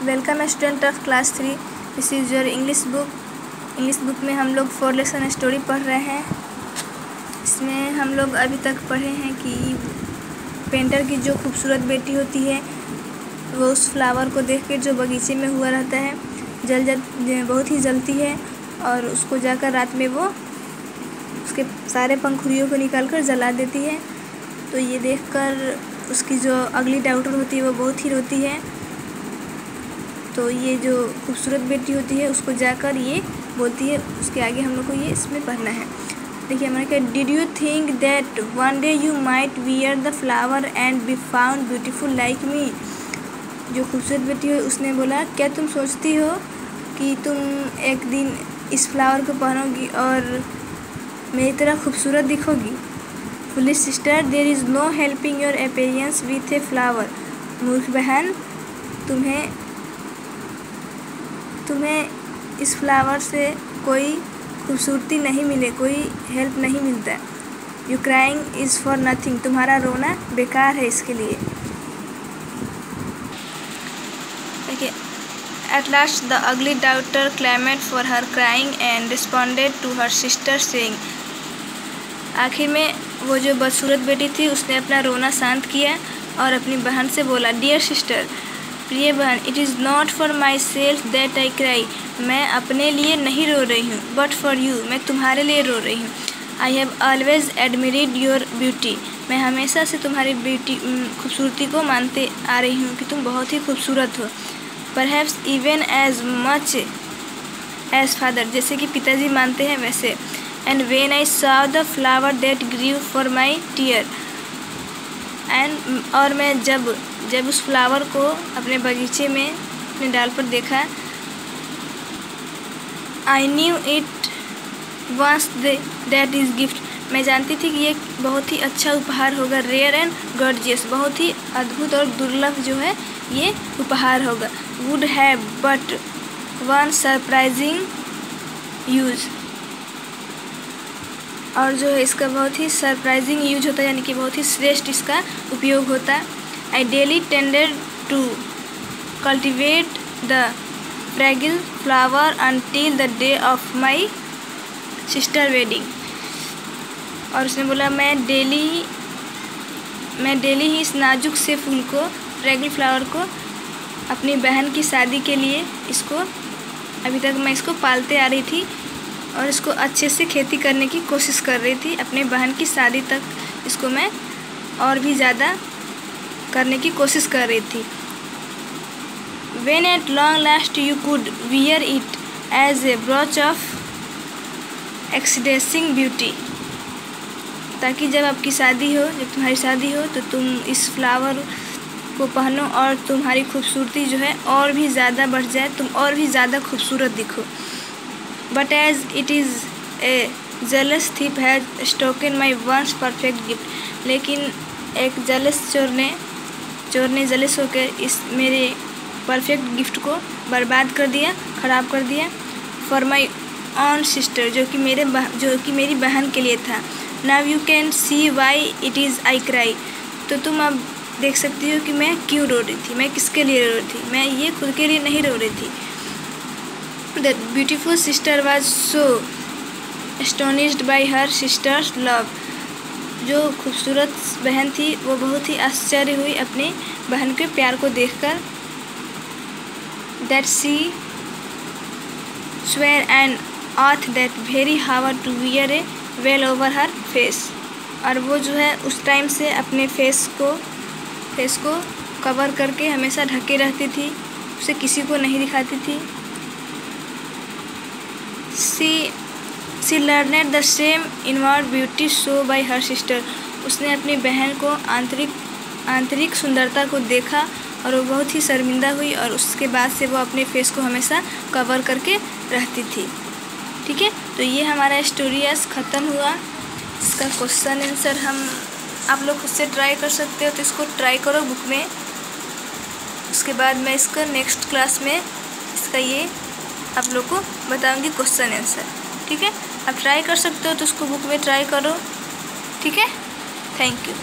Welcome student of class 3। This is your English book. English book में हम लोग 4 lesson story पढ़ रहे हैं। इसमें हम लोग अभी तक पढ़े हैं कि पेंटर की जो खूबसूरत बेटी होती है वो उस फ्लावर को देख के जो बगीचे में हुआ रहता है बहुत ही जलती है और उसको जाकर रात में वो उसके सारे पंखुड़ियों को निकाल कर जला देती है। तो ये देखकर उसकी जो अगली डॉटर होती है वो बहुत ही रोती है। तो ये जो खूबसूरत बेटी होती है उसको जाकर ये बोलती है। उसके आगे हम लोग को ये इसमें पढ़ना है। देखिए हमारे क्या, did you think that one day you might wear the flower and be found beautiful like me. जो खूबसूरत बेटी है उसने बोला, क्या तुम सोचती हो कि तुम एक दिन इस फ्लावर को पहनोगी और मेरी तरह खूबसूरत दिखोगी। Foolish sister, there is no helping your appearance with a flower. मूर्ख बहन, तुम्हें इस फ्लावर से कोई खूबसूरती नहीं मिले, कोई हेल्प नहीं मिलता। You crying is for nothing. तुम्हारा रोना बेकार है इसके लिए। देखिए, at last the ugly daughter claimed for her crying and responded to her sister saying. आखिर में वो जो बदसूरत बेटी थी उसने अपना रोना शांत किया और अपनी बहन से बोला, डियर सिस्टर, प्रिय बहन, it is not for my self that I cry. मैं अपने लिए नहीं रो रही हूँ, बट फॉर यू, मैं तुम्हारे लिए रो रही हूँ। I have always admired your beauty. मैं हमेशा से तुम्हारी खूबसूरती को मानते आ रही हूँ कि तुम बहुत ही खूबसूरत हो। Perhaps even as much as father, जैसे कि पिताजी मानते हैं वैसे। And when I saw the flower that grieve for my tear. और मैं जब उस फ्लावर को अपने बगीचे में अपने डाल पर देखा, I knew it was that is gift. मैं जानती थी कि ये बहुत ही अच्छा उपहार होगा। रेयर एंड गॉर्जियस, बहुत ही अद्भुत और दुर्लभ जो है ये उपहार होगा। Would have but one surprising use. और जो है इसका बहुत ही सरप्राइजिंग यूज होता है, यानी कि बहुत ही श्रेष्ठ इसका उपयोग होता है। I daily tended to cultivate the fragile flower until the day of my sister wedding. और उसने बोला, मैं डेली ही इस नाजुक से फूल को, फ्रैगिल फ्लावर को, अपनी बहन की शादी के लिए अभी तक मैं इसको पालते आ रही थी और इसको अच्छे से खेती करने की कोशिश कर रही थी। अपने बहन की शादी तक इसको मैं और भी ज़्यादा करने की कोशिश कर रही थी। When at long last you could wear it as a brooch of exceeding beauty। ताकि जब आपकी शादी हो, जब तुम्हारी शादी हो तो तुम इस फ्लावर को पहनो और तुम्हारी खूबसूरती जो है और भी ज़्यादा बढ़ जाए, तुम और भी ज़्यादा खूबसूरत दिखो। But as it is a jealous thief has stolen my once perfect gift। लेकिन एक जेलस चोर ने जेलस होकर इस मेरे परफेक्ट गिफ्ट को बर्बाद कर दिया, ख़राब कर दिया। फॉर माई ऑन सिस्टर, जो कि मेरी बहन के लिए था। Now you can see why it is I cry. तो तुम अब देख सकती हो कि मैं क्यों रो रही थी, मैं किसके लिए रो रही थी। मैं ये खुद के लिए नहीं रो रही थी। The beautiful sister was so astonished by her sisters love. जो खूबसूरत बहन थी वो बहुत ही आश्चर्य हुई अपनी बहन के प्यार को देखकर। That she swear and oath that very hour to wear a veil over her face. और वो जो है उस टाइम से अपने फेस को कवर करके हमेशा ढके रहती थी, उसे किसी को नहीं दिखाती थी। She learned the same inward beauty show by her sister. उसने अपनी बहन को आंतरिक सुंदरता को देखा और वो बहुत ही शर्मिंदा हुई और उसके बाद से वो अपने फेस को हमेशा कवर करके रहती थी। ठीक है, तो ये हमारा स्टोरी आज ख़त्म हुआ। इसका क्वेश्चन आंसर आप लोग खुद से ट्राई कर सकते हो, तो इसको ट्राई करो बुक में। उसके बाद मैं इसका नेक्स्ट क्लास में इसका ये आप लोग को बताऊंगी क्वेश्चन आंसर। ठीक है, आप ट्राई कर सकते हो तो उसको बुक में ट्राई करो। ठीक है, थैंक यू।